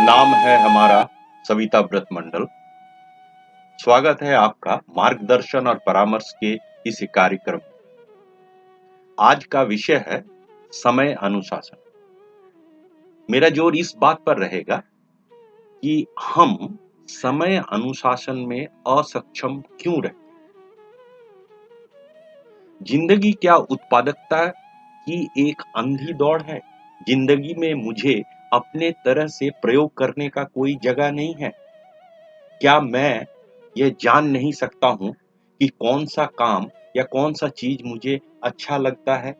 नाम है हमारा सविता व्रत मंडल। स्वागत है आपका मार्गदर्शन और परामर्श के इस कार्यक्रम। आज का विषय है समय अनुशासन। मेरा जोर इस बात पर रहेगा कि हम समय अनुशासन में असक्षम क्यों रहते हैं। जिंदगी क्या उत्पादकता की एक अंधी दौड़ है? जिंदगी में मुझे अपने तरह से प्रयोग करने का कोई जगह नहीं है? क्या मैं यह जान नहीं सकता हूं कि कौन सा काम या कौन सा चीज मुझे अच्छा लगता है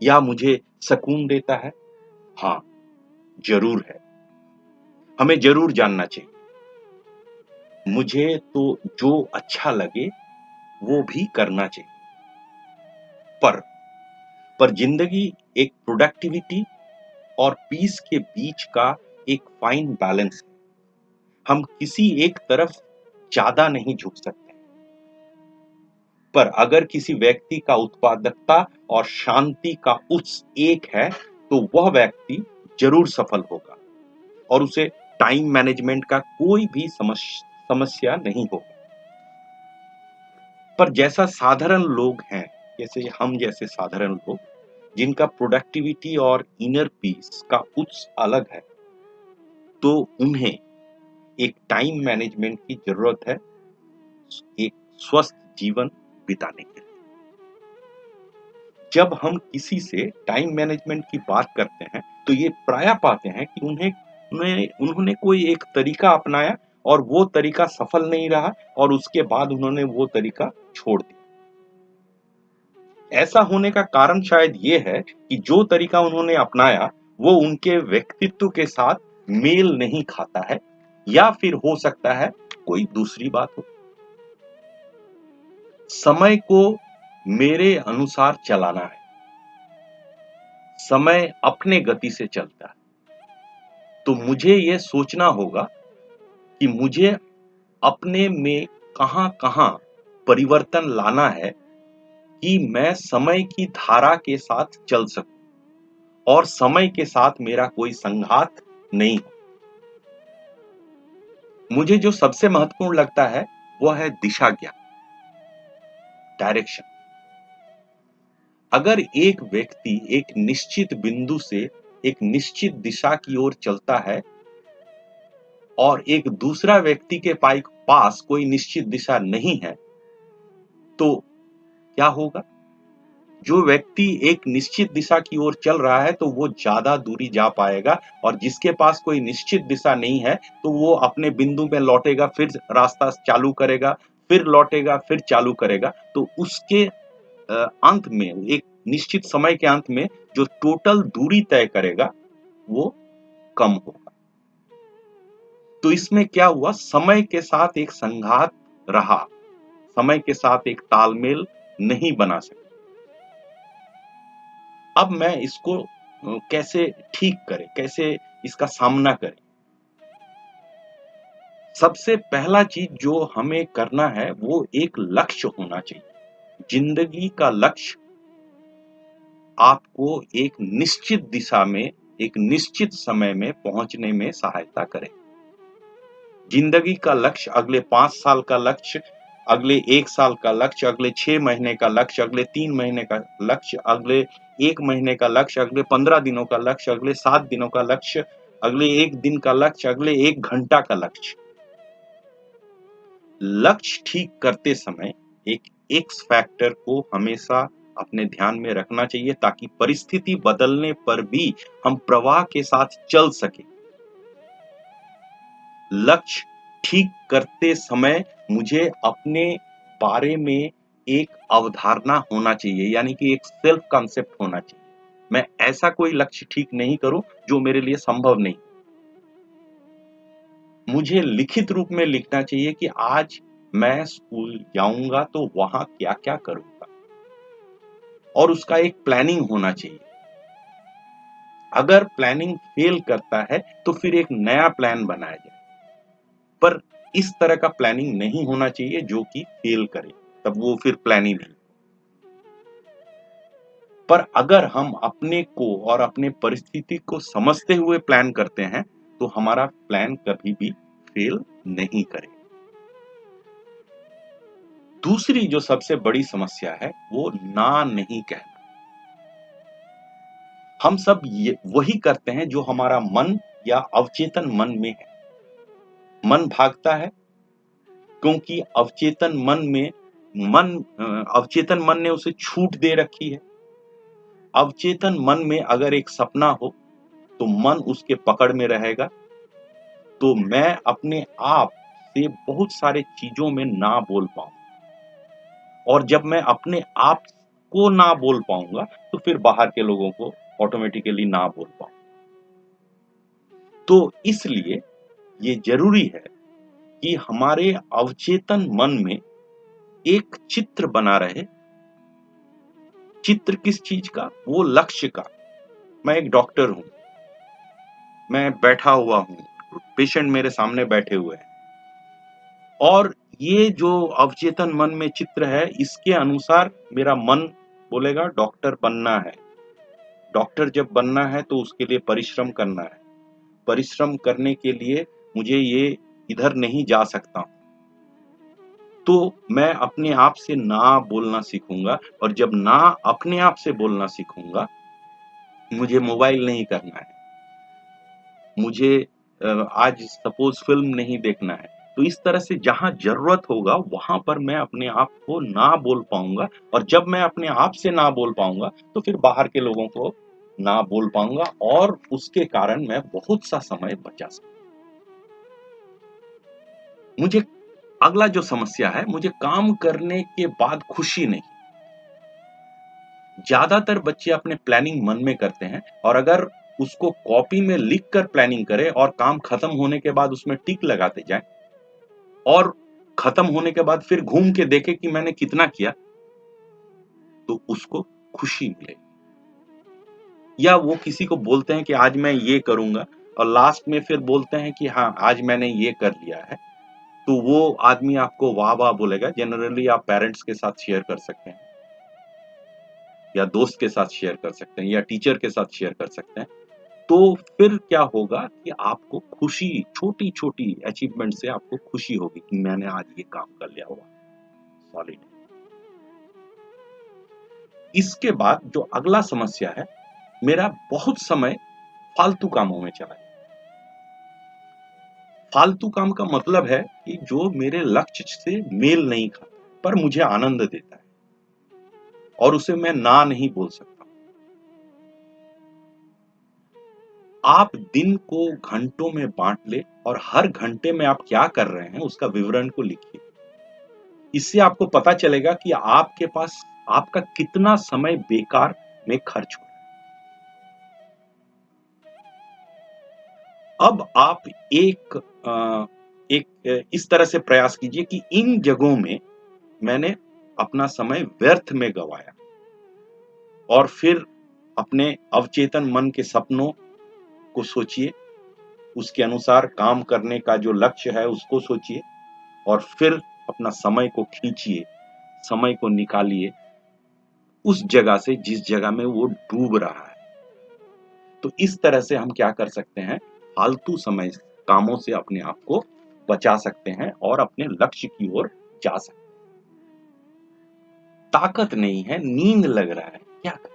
या मुझे सुकून देता है? हाँ, जरूर है। हमें जरूर जानना चाहिए। मुझे तो जो अच्छा लगे वो भी करना चाहिए। पर जिंदगी एक प्रोडक्टिविटी और पीस के बीच का एक फाइन बैलेंस है। हम किसी एक तरफ ज्यादा नहीं झुक सकते। पर अगर किसी व्यक्ति का उत्पादकता और शांति का उत्स एक है तो वह व्यक्ति जरूर सफल होगा और उसे टाइम मैनेजमेंट का कोई भी समस्या नहीं होगा। पर जैसा साधारण लोग हैं, जैसे हम जैसे साधारण लोग जिनका प्रोडक्टिविटी और इनर पीस का उत्स अलग है, तो उन्हें एक टाइम मैनेजमेंट की जरूरत है एक स्वस्थ जीवन बिताने के लिए। जब हम किसी से टाइम मैनेजमेंट की बात करते हैं तो ये प्रायः पाते हैं कि उन्होंने कोई एक तरीका अपनाया और वो तरीका सफल नहीं रहा और उसके बाद उन्होंने वो तरीका छोड़ दिया। ऐसा होने का कारण शायद ये है कि जो तरीका उन्होंने अपनाया वो उनके व्यक्तित्व के साथ मेल नहीं खाता है, या फिर हो सकता है कोई दूसरी बात हो। समय को मेरे अनुसार चलाना है। समय अपने गति से चलता है, तो मुझे ये सोचना होगा कि मुझे अपने में कहां-कहां परिवर्तन लाना है कि मैं समय की धारा के साथ चल सकूं और समय के साथ मेरा कोई संघात नहीं हो। मुझे जो सबसे महत्वपूर्ण लगता है वह है दिशा ज्ञान, डायरेक्शन। अगर एक व्यक्ति एक निश्चित बिंदु से एक निश्चित दिशा की ओर चलता है और एक दूसरा व्यक्ति के पास कोई निश्चित दिशा नहीं है, तो क्या होगा? जो व्यक्ति एक निश्चित दिशा की ओर चल रहा है तो वो ज्यादा दूरी जा पाएगा, और जिसके पास कोई निश्चित दिशा नहीं है तो वो अपने बिंदु में लौटेगा, फिर रास्ता चालू करेगा, फिर लौटेगा, फिर चालू करेगा। तो उसके अंत में, एक निश्चित समय के अंत में जो टोटल दूरी तय करेगा वो कम होगा। तो इसमें क्या हुआ? समय के साथ एक संघात रहा, समय के साथ एक तालमेल नहीं बना सके। अब मैं इसको कैसे ठीक करें, कैसे इसका सामना करें? सबसे पहला चीज जो हमें करना है वो एक लक्ष्य होना चाहिए। जिंदगी का लक्ष्य आपको एक निश्चित दिशा में, एक निश्चित समय में पहुंचने में सहायता करे। जिंदगी का लक्ष्य अगले 5 साल का लक्ष्य, अगले 1 साल का लक्ष्य, अगले 6 महीने का लक्ष्य, अगले 3 महीने का लक्ष्य, अगले 1 महीने का लक्ष्य, अगले 15 दिनों का लक्ष्य, अगले 7 दिनों का लक्ष्य, अगले 1 दिन का लक्ष्य, अगले 1 घंटा का लक्ष्य। लक्ष्य ठीक करते समय एक एक्स फैक्टर को हमेशा अपने ध्यान में रखना चाहिए ताकि परिस्थिति बदलने पर भी हम प्रवाह के साथ चल सके। लक्ष्य ठीक करते समय मुझे अपने बारे में एक अवधारणा होना चाहिए, यानी कि एक सेल्फ कॉन्सेप्ट होना चाहिए। मैं ऐसा कोई लक्ष्य ठीक नहीं करूं जो मेरे लिए संभव नहीं। मुझे लिखित रूप में लिखना चाहिए कि आज मैं स्कूल जाऊंगा तो वहां क्या-क्या करूंगा, और उसका एक प्लानिंग होना चाहिए। अगर प्लानिंग फेल करता है तो फिर एक नया प्लान बनाया जाए, पर इस तरह का प्लानिंग नहीं होना चाहिए जो कि फेल करे, तब वो फिर प्लान ही नहीं। पर अगर हम अपने को और अपने परिस्थिति को समझते हुए प्लान करते हैं तो हमारा प्लान कभी भी फेल नहीं करे। दूसरी जो सबसे बड़ी समस्या है वो ना नहीं कहना। हम सब ये वही करते हैं जो हमारा मन या अवचेतन मन में है। मन भागता है क्योंकि अवचेतन मन ने उसे छूट दे रखी है। अवचेतन मन में अगर एक सपना हो तो मन उसके पकड़ में रहेगा। तो मैं अपने आप से बहुत सारे चीजों में ना बोल पाऊँ, और जब मैं अपने आप को ना बोल पाऊंगा तो फिर बाहर के लोगों को ऑटोमेटिकली ना बोल पाऊँ। तो इसलिए ये जरूरी है कि हमारे अवचेतन मन में एक चित्र बना रहे। चित्र किस चीज का? वो लक्ष्य का। मैं एक डॉक्टर हूं, मैं बैठा हुआ हूं, पेशेंट मेरे सामने बैठे हुए हैं, और ये जो अवचेतन मन में चित्र है इसके अनुसार मेरा मन बोलेगा डॉक्टर बनना है। डॉक्टर जब बनना है तो उसके लिए परिश्रम करना है। परिश्रम करने के लिए मुझे ये इधर नहीं जा सकता हूं। तो मैं अपने आप से ना बोलना सीखूंगा, और जब ना अपने आप से बोलना सीखूंगा, मुझे मोबाइल नहीं करना है, मुझे आज सपोज फिल्म नहीं देखना है, तो इस तरह से जहां जरूरत होगा वहां पर मैं अपने आप को ना बोल पाऊंगा। और जब मैं अपने आप से ना बोल पाऊंगा तो फिर बाहर के लोगों को ना बोल पाऊंगा, और उसके कारण मैं बहुत सा समय बचा सकूं। मुझे अगला जो समस्या है, मुझे काम करने के बाद खुशी नहीं। ज्यादातर बच्चे अपने प्लानिंग मन में करते हैं, और अगर उसको कॉपी में लिख कर प्लानिंग करें और काम खत्म होने के बाद उसमें टिक लगाते जाएं, और खत्म होने के बाद फिर घूम के देखे कि मैंने कितना किया, तो उसको खुशी मिलेगी। या वो किसी को बोलते हैं कि आज मैं ये करूंगा, और लास्ट में फिर बोलते हैं कि हाँ आज मैंने ये कर लिया है, तो वो आदमी आपको वाह वाह बोलेगा। जनरली आप पेरेंट्स के साथ शेयर कर सकते हैं, या दोस्त के साथ शेयर कर सकते हैं, या टीचर के साथ शेयर कर सकते हैं। तो फिर क्या होगा कि आपको खुशी, छोटी छोटी अचीवमेंट से आपको खुशी होगी कि मैंने आज ये काम कर लिया हुआ सॉलिड। इसके बाद जो अगला समस्या है, मेरा बहुत समय फालतू कामों में चला गया। फालतू काम का मतलब है कि जो मेरे लक्ष्य से मेल नहीं खाता पर मुझे आनंद देता है, और उसे मैं ना नहीं बोल सकता। आप दिन को घंटों में बांट ले और हर घंटे में आप क्या कर रहे हैं उसका विवरण को लिखिए। इससे आपको पता चलेगा कि आपके पास आपका कितना समय बेकार में खर्च हो रहा है। अब आप एक इस तरह से प्रयास कीजिए कि इन जगहों में मैंने अपना समय व्यर्थ में गवाया, और फिर अपने अवचेतन मन के सपनों को सोचिए, उसके अनुसार काम करने का जो लक्ष्य है उसको सोचिए, और फिर अपना समय को खींचिए, समय को निकालिए उस जगह से जिस जगह में वो डूब रहा है। तो इस तरह से हम क्या कर सकते हैं, फालतू समय कामों से अपने आप को बचा सकते हैं और अपने लक्ष्य की ओर जा सकते हैं। ताकत नहीं है, नींद लग रहा है, क्या करें?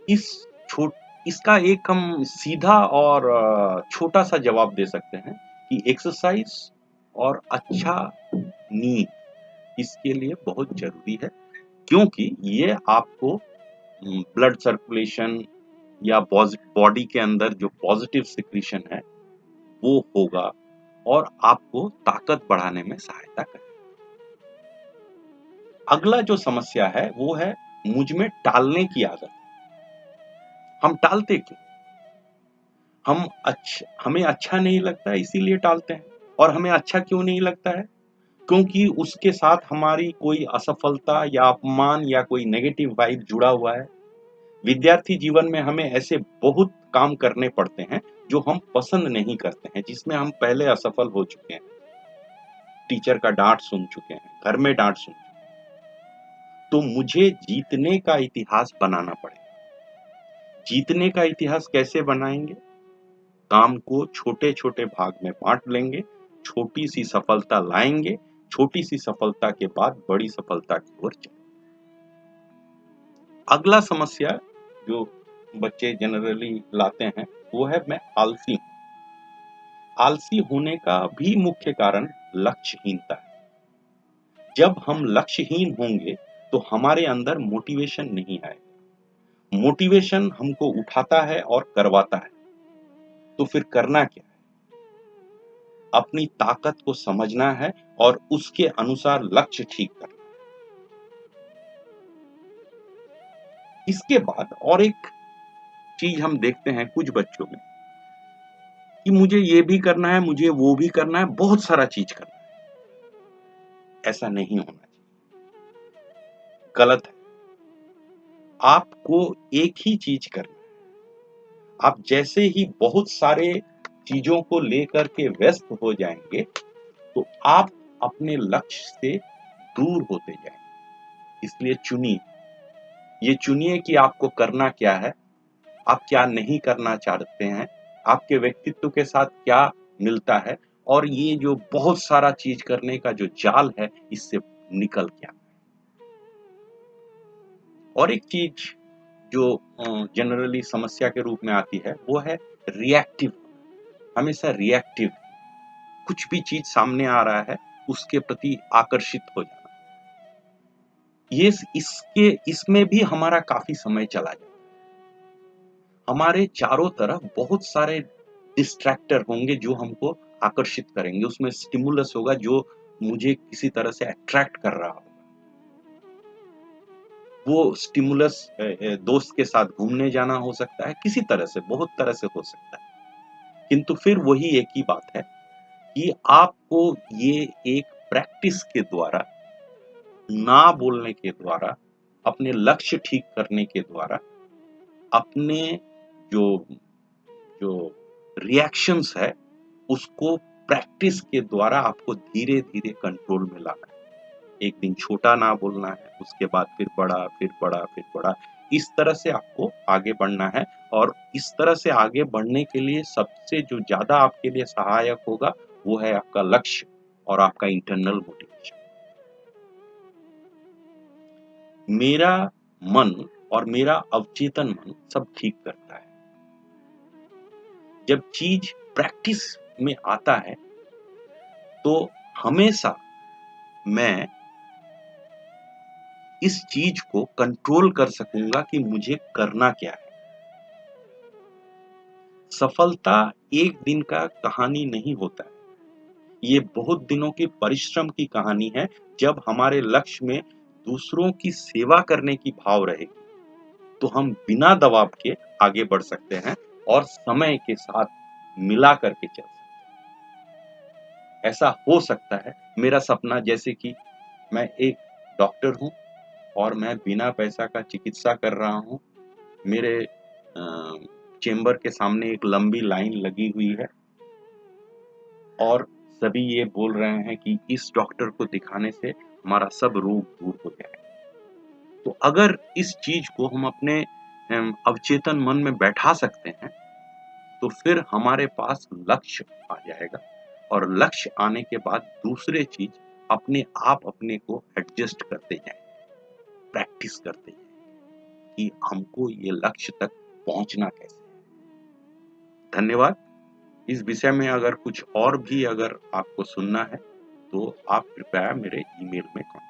इस छोट इसका एक हम सीधा और छोटा सा जवाब दे सकते हैं कि एक्सरसाइज और अच्छा नींद इसके लिए बहुत जरूरी है, क्योंकि ये आपको ब्लड सर्कुलेशन या बॉडी के अंदर जो पॉजिटिव सिक्रीशन है वो होगा, और आपको ताकत बढ़ाने में सहायता करेगा। अगला जो समस्या है वो है मुझ में टालने की आदत। हम टालते क्यों? हमें अच्छा नहीं लगता है इसीलिए टालते हैं। और हमें अच्छा क्यों नहीं लगता है? क्योंकि उसके साथ हमारी कोई असफलता या अपमान या कोई नेगेटिव वाइब जुड़ा हुआ है। विद्यार्थी जीवन में हमें ऐसे बहुत काम करने पड़ते हैं जो हम पसंद नहीं करते हैं, जिसमें हम पहले असफल हो चुके हैं, टीचर का डांट सुन चुके हैं, घर में डांट सुन चुके हैं। तो मुझे जीतने का इतिहास बनाना पड़ेगा। जीतने का इतिहास कैसे बनाएंगे? काम को छोटे-छोटे भाग में बाँट लेंगे, छोटी-सी सफलता लाएँगे, छोटी-सी सफलता के बाद बड़ी सफलता की ओर चलेंगे। अगला समस्या जो बच्चे जनरली लाते हैं, वो है मैं आलसी हूँ। आलसी होने का भी मुख्य कारण लक्ष्यहीनता है। जब हम लक्ष्यहीन होंगे, तो हमारे अंदर मोटिवेशन नहीं आएगा। मोटिवेशन हमको उठाता है और करवाता है। तो फिर करना क्या है? अपनी ताकत को समझना है और उसके अनुसार लक्ष्य ठीक करना। इसके बाद और एक चीज हम देखते हैं कुछ बच्चों में कि मुझे ये भी करना है, मुझे वो भी करना है, बहुत सारा चीज करना है। ऐसा नहीं होना चाहिए, गलत है। आपको एक ही चीज करना है। आप जैसे ही बहुत सारे चीजों को लेकर के व्यस्त हो जाएंगे, तो आप अपने लक्ष्य से दूर होते जाएंगे। इसलिए चुनिए, ये चुनिए कि आपको करना क्या है, आप क्या नहीं करना चाहते हैं, आपके व्यक्तित्व के साथ क्या मिलता है, और ये जो बहुत सारा चीज करने का जो जाल है, इससे निकल के आना। और एक चीज जो जनरली समस्या के रूप में आती है, वो है रिएक्टिव। हमेशा रिएक्टिव, कुछ भी चीज सामने आ रहा है उसके प्रति आकर्षित हो जाना। ये इसमें भी हमारा काफी समय चला जाता है। हमारे चारों तरफ बहुत सारे डिस्ट्रैक्टर होंगे जो हमको आकर्षित करेंगे। उसमें स्टिमुलस होगा जो मुझे किसी तरह से अट्रैक्ट कर रहा होगा। वो स्टिमुलस दोस्त के साथ घूमने जाना हो सकता है, किसी तरह से, बहुत तरह से हो सकता है। किंतु फिर वही एक ही बात है कि आपको ये एक प्रैक्टिस के द्वारा, ना बोलने के द्वारा, अपने लक्ष्य ठीक करने के द्वारा, अपने जो जो रिएक्शंस है उसको प्रैक्टिस के द्वारा आपको धीरे-धीरे कंट्रोल में लाना है। एक दिन छोटा ना बोलना है, उसके बाद फिर बड़ा, फिर बड़ा, फिर बड़ा। इस तरह से आपको आगे बढ़ना है, और इस तरह से आगे बढ़ने के लिए सबसे जो ज़्यादा आपके लिए सहायक होगा, वो है आपका लक्ष्य और आपका इंटरनल मोटिवेशन। मेरा मन और मेरा अवचेतन मन सब ठीक करता है। जब चीज प्रैक्टिस में आता है, तो हमेशा मैं इस चीज को कंट्रोल कर सकूंगा कि मुझे करना क्या है। सफलता एक दिन का कहानी नहीं होता है, ये बहुत दिनों के परिश्रम की कहानी है। जब हमारे लक्ष्य में दूसरों की सेवा करने की भाव रहेगी, तो हम बिना दबाव के आगे बढ़ सकते हैं और समय के साथ मिला करके चल सकते हैं। ऐसा हो सकता है, मेरा सपना, जैसे कि मैं एक डॉक्टर हूँ और मैं बिना पैसा का चिकित्सा कर रहा हूँ। मेरे चेंबर के सामने एक लंबी लाइन लगी हुई है और सभी ये बोल रहे हैं कि इस डॉक्टर को दिखाने से हमारा सब रोग दूर हो जाएगा। तो अगर इस चीज को हम अपने अवचेतन मन में बैठा सकते हैं, तो फिर हमारे पास लक्ष्य आ जाएगा, और लक्ष्य आने के बाद दूसरे चीज अपने आप अपने को एडजस्ट करते जाएंगे, प्रैक्टिस करते जाएंगे कि हमको ये लक्ष्य तक पहुंचना कैसे है। धन्यवाद। इस विषय में अगर कुछ और भी अगर आपको सुनना है, तो आप कृपया मेरे ईमेल में कॉन्टैक्ट